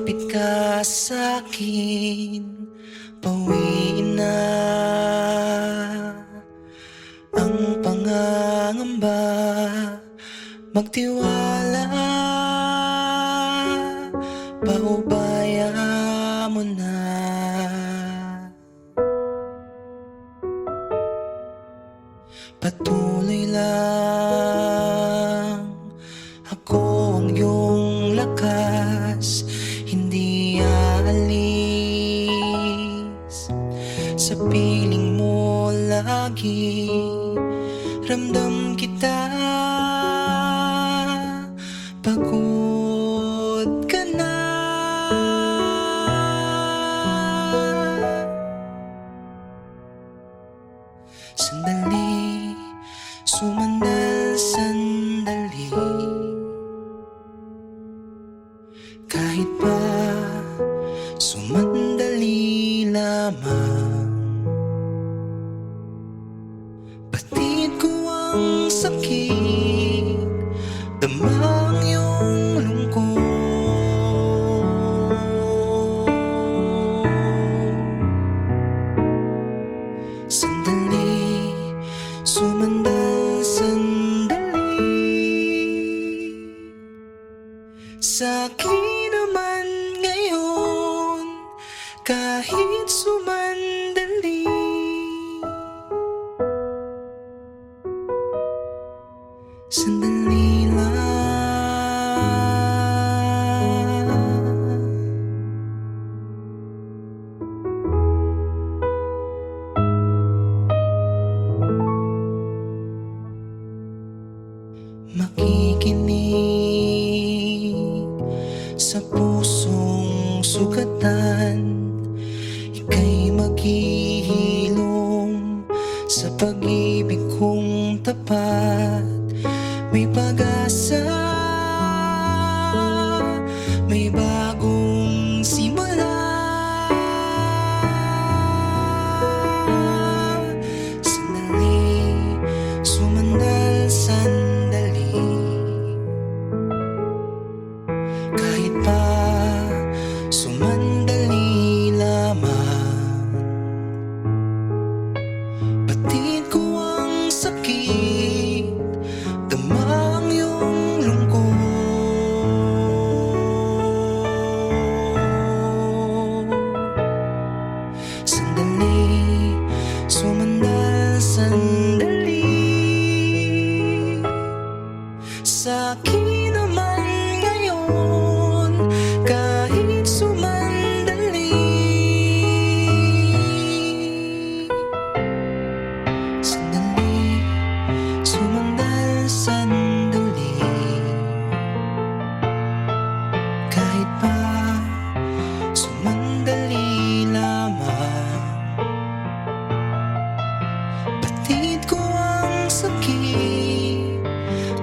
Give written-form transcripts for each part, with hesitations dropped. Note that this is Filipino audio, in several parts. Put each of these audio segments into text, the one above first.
Lumapit ka sa'kin, pauwiin na ang pangangamba. Magtiwala, paubaya mo na. Patuloy lang, ako ang iyong lakas, hindi aalis sa piling mo lagi. Ramdam kita, pagod ka na. Sandali, sumandal sandali. Kahit pa sumandali lamang, batid ko ang sakit, dama ang iyong lungkot. Sandali, sumandal sandali. Sa'kin naman ngayon, kahit sumandali. Sandali lang. Makikinig sa pusong sugatan, ika'y maghihilom sa pag-ibig kong tapat. May pag-asa, may bagong simula. Sandali, sumandal sandali. Kahit pa sumandali lamang, batid ko ang sakit, dama ang iyong lungkot. Sandali, sumandal sandali. Sa'kin naman ngayon, kahit sumandali. Sandali, sumandal sandali. Kahit pa sumandali lamang, batid ko ang sakit,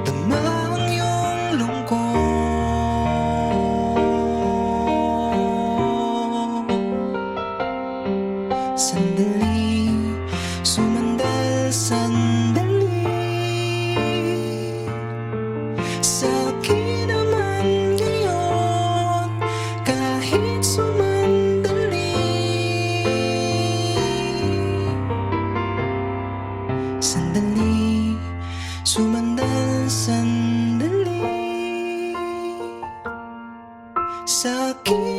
dama ang iyong lungkot. Sandali, sumandal sandali. Sa'kin naman ngayon, kahit sumandali. Sandali, sumandal sandali. Sa'kin